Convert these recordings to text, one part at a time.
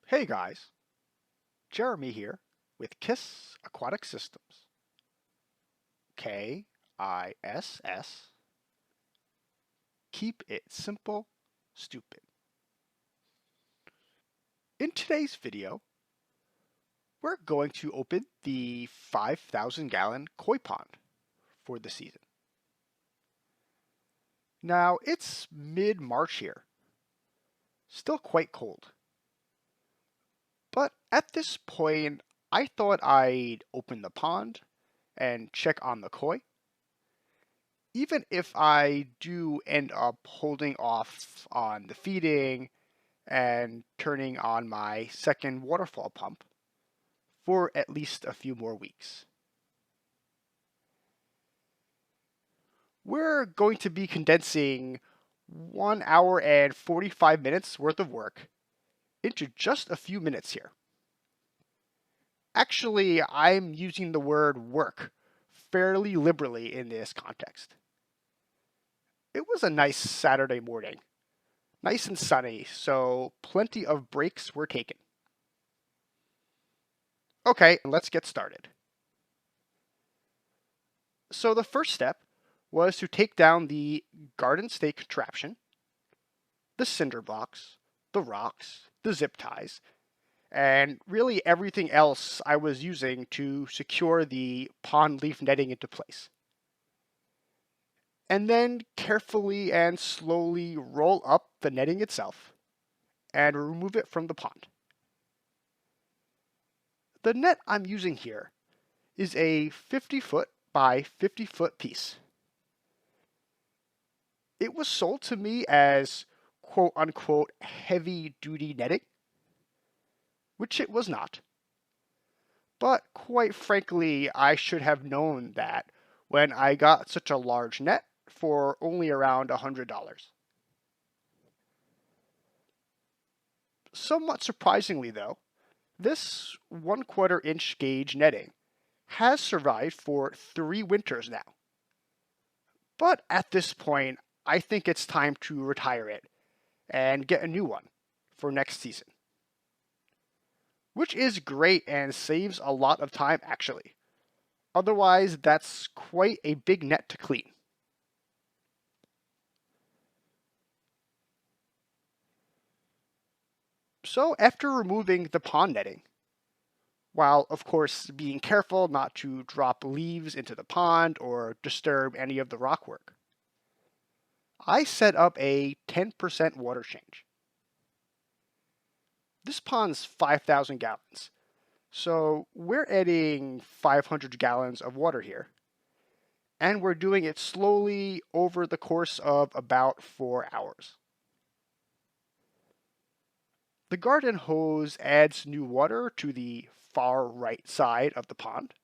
Hey guys, Jeremy here with KISS Aquatic Systems. KISS. Keep it simple, stupid. In today's video, we're going to open the 5,000-gallon koi pond for the season. Now, it's mid-March here, still quite cold. But at this point, I thought I'd open the pond and check on the koi. Even if I do end up holding off on the feeding and turning on my second waterfall pump for at least a few more weeks. We're going to be condensing 1 hour and 45 minutes worth of work into just a few minutes here. Actually, I'm using the word work fairly liberally in this context. It was a nice Saturday morning, nice and sunny, so plenty of breaks were taken. Okay, let's get started. So the first step was to take down the garden stake contraption, the cinder blocks, the rocks, the zip ties, and really everything else I was using to secure the pond leaf netting into place. And then carefully and slowly roll up the netting itself and remove it from the pond. The net I'm using here is a 50-foot by 50-foot piece. It was sold to me as quote unquote heavy duty netting, which it was not. But quite frankly, I should have known that when I got such a large net for only around $100. Somewhat surprisingly though, this 1/4 inch gauge netting has survived for 3 winters now. But at this point, I think it's time to retire it and get a new one for next season. Which is great and saves a lot of time actually. Otherwise, that's quite a big net to clean. So after removing the pond netting, while of course being careful not to drop leaves into the pond or disturb any of the rockwork, I set up a 10% water change. This pond's 5,000 gallons, so we're adding 500 gallons of water here, and we're doing it slowly over the course of about 4 hours. The garden hose adds new water to the far right side of the pond,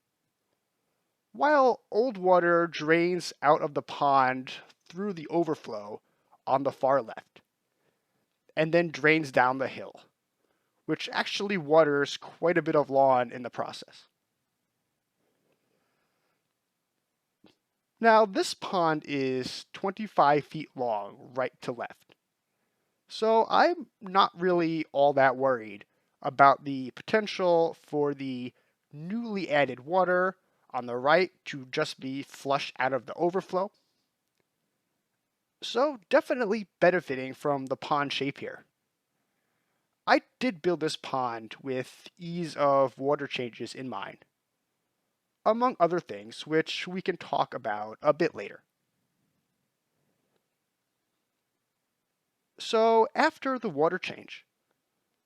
while old water drains out of the pond through the overflow on the far left, and then drains down the hill, which actually waters quite a bit of lawn in the process. Now, this pond is 25 feet long right to left, so I'm not really all that worried about the potential for the newly added water on the right to just be flushed out of the overflow. So definitely benefiting from the pond shape here. I did build this pond with ease of water changes in mind, among other things which we can talk about a bit later. So after the water change,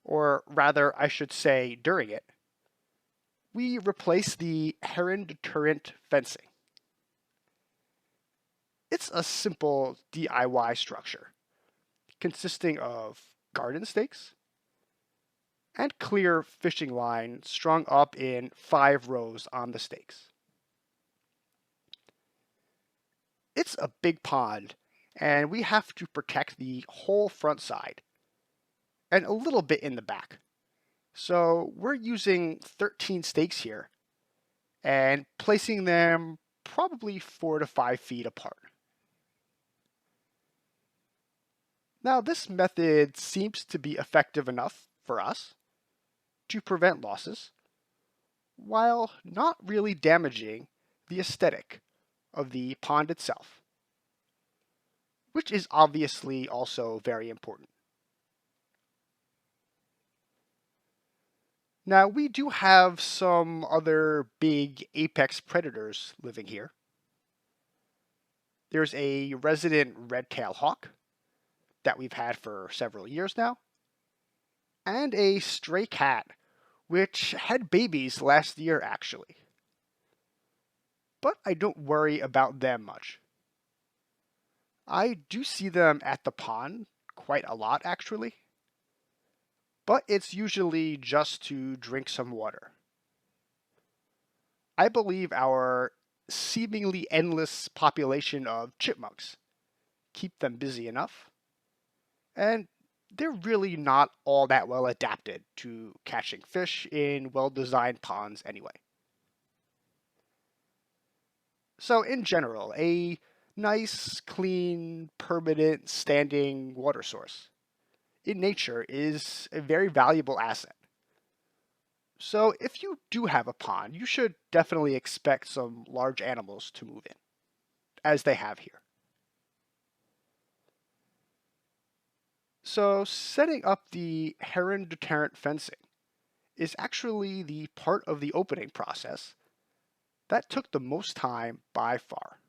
or rather I should say during it, we replace the Heron Deterrent fencing. It's a simple DIY structure consisting of garden stakes and clear fishing line strung up in 5 rows on the stakes. It's a big pond, and we have to protect the whole front side and a little bit in the back. So we're using 13 stakes here and placing them probably 4 to 5 feet apart. Now, this method seems to be effective enough for us, to prevent losses, while not really damaging the aesthetic of the pond itself, which is obviously also very important. Now, we do have some other big apex predators living here. There's a resident red-tailed hawk that we've had for several years now, and a stray cat, which had babies last year actually. But I don't worry about them much. I do see them at the pond quite a lot actually, but it's usually just to drink some water. I believe our seemingly endless population of chipmunks keep them busy enough, and they're really not all that well adapted to catching fish in well-designed ponds anyway. So in general, a nice, clean, permanent, standing water source in nature is a very valuable asset. So if you do have a pond, you should definitely expect some large animals to move in, as they have here. So setting up the Heron deterrent fencing is actually the part of the opening process that took the most time by far.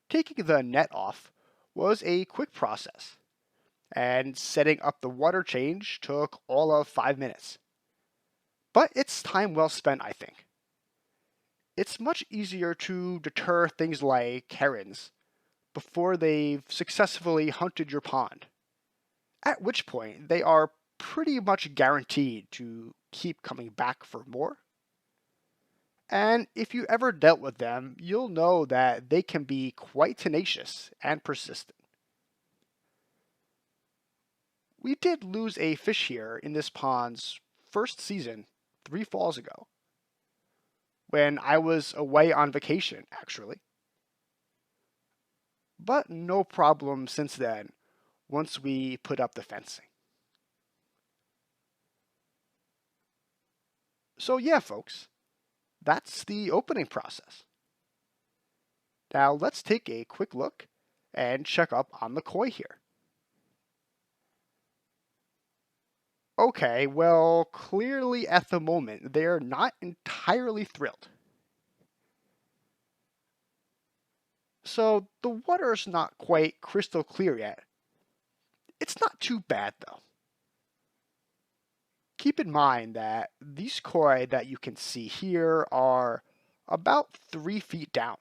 Taking the net off was a quick process, and setting up the water change took all of 5 minutes. But it's time well spent, I think. It's much easier to deter things like herons before they've successfully hunted your pond, at which point they are pretty much guaranteed to keep coming back for more. And if you ever dealt with them, you'll know that they can be quite tenacious and persistent. We did lose a fish here in this pond's first season 3 falls ago, when I was away on vacation, actually. But no problem since then, once we put up the fencing. So yeah, folks, that's the opening process. Now let's take a quick look and check up on the koi here. Okay, well, clearly at the moment, they're not entirely thrilled. So the water's not quite crystal clear yet. It's not too bad though. Keep in mind that these koi that you can see here are about 3 feet down.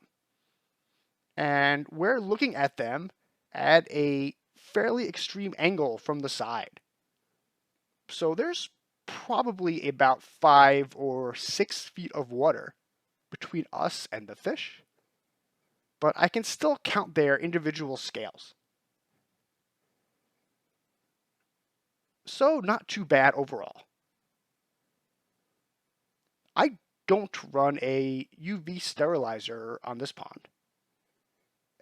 And we're looking at them at a fairly extreme angle from the side. So there's probably about 5 or 6 feet of water between us and the fish, but I can still count their individual scales. So not too bad overall. I don't run a UV sterilizer on this pond,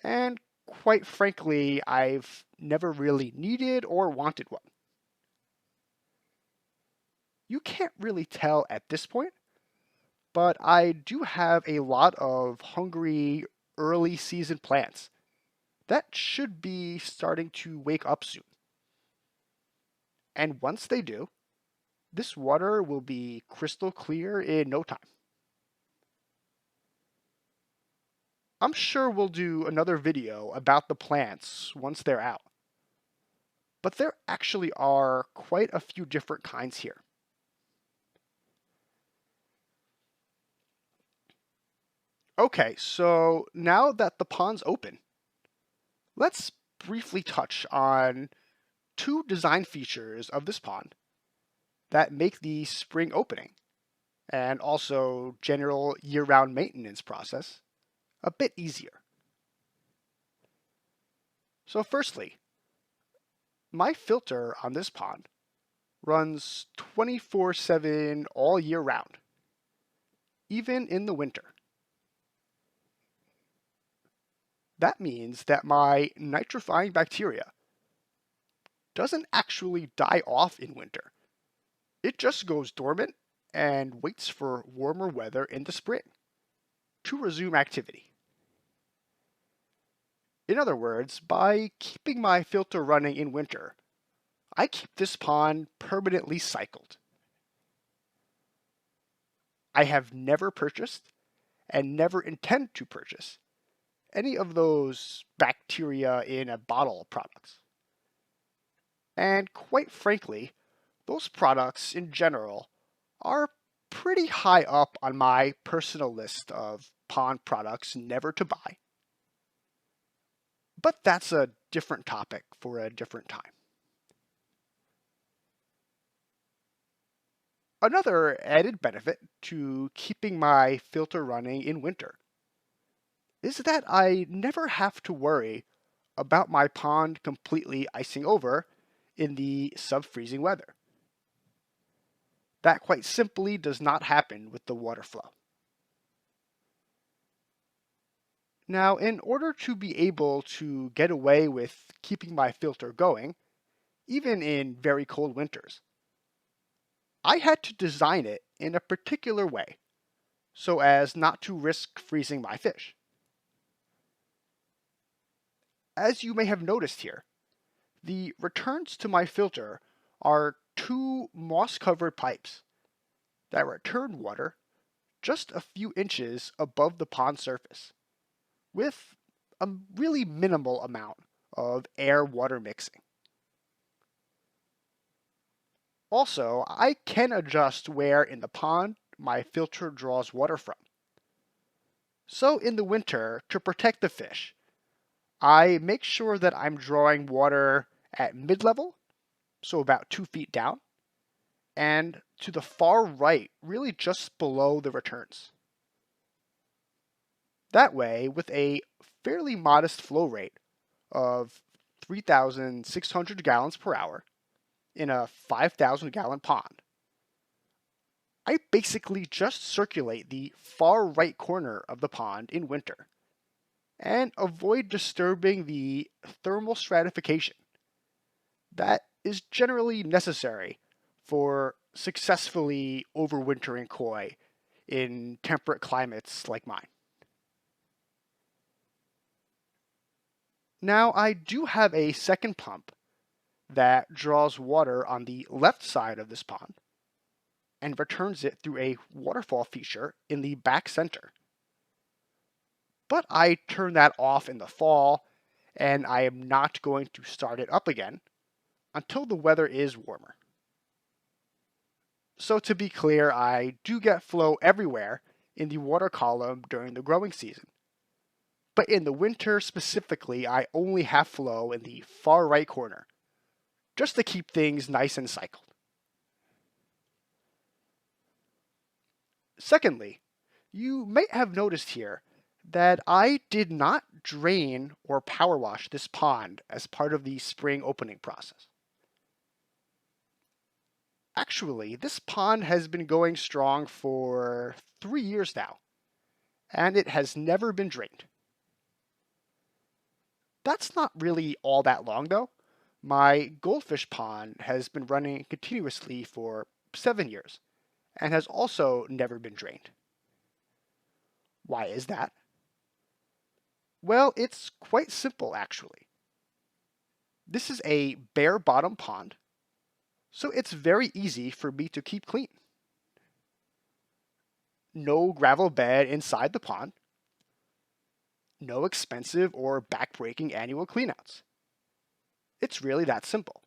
and quite frankly, I've never really needed or wanted one. You can't really tell at this point, but I do have a lot of hungry early season plants that should be starting to wake up soon. And once they do, this water will be crystal clear in no time. I'm sure we'll do another video about the plants once they're out. But there actually are quite a few different kinds here. Okay, so now that the pond's open, let's briefly touch on two design features of this pond that make the spring opening and also general year-round maintenance process a bit easier. So firstly, my filter on this pond runs 24/7 all year round, even in the winter. That means that my nitrifying bacteria doesn't actually die off in winter, It just goes dormant and waits for warmer weather in the spring to resume activity. In other words, by keeping my filter running in winter, I keep this pond permanently cycled. I have never purchased and never intend to purchase any of those bacteria in a bottle products. And quite frankly, those products in general are pretty high up on my personal list of pond products never to buy. But that's a different topic for a different time. Another added benefit to keeping my filter running in winter is that I never have to worry about my pond completely icing over in the sub-freezing weather. That quite simply does not happen with the water flow. Now, in order to be able to get away with keeping my filter going, even in very cold winters, I had to design it in a particular way so as not to risk freezing my fish. As you may have noticed here, the returns to my filter are two moss-covered pipes that return water just a few inches above the pond surface, with a really minimal amount of air-water mixing. Also, I can adjust where in the pond my filter draws water from. So in the winter, to protect the fish, I make sure that I'm drawing water at mid-level, so about 2 feet down, and to the far right, really just below the returns. That way, with a fairly modest flow rate of 3,600 gallons per hour in a 5,000 gallon pond, I basically just circulate the far right corner of the pond in winter and avoid disturbing the thermal stratification that is generally necessary for successfully overwintering koi in temperate climates like mine. Now, I do have a second pump that draws water on the left side of this pond and returns it through a waterfall feature in the back center. But I turn that off in the fall, and I am not going to start it up again until the weather is warmer. So to be clear, I do get flow everywhere in the water column during the growing season. But in the winter specifically, I only have flow in the far right corner, just to keep things nice and cycled. Secondly, you may have noticed here that I did not drain or power wash this pond as part of the spring opening process. Actually, this pond has been going strong for 3 years now, and it has never been drained. That's not really all that long though. My goldfish pond has been running continuously for 7 years and has also never been drained. Why is that? Well, it's quite simple actually. This is a bare bottom pond, so it's very easy for me to keep clean. No gravel bed inside the pond, no expensive or backbreaking annual cleanouts. It's really that simple.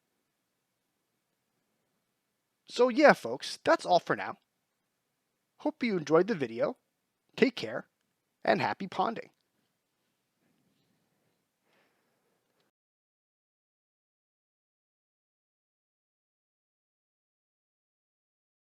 So yeah, folks, that's all for now. Hope you enjoyed the video. Take care, and happy ponding.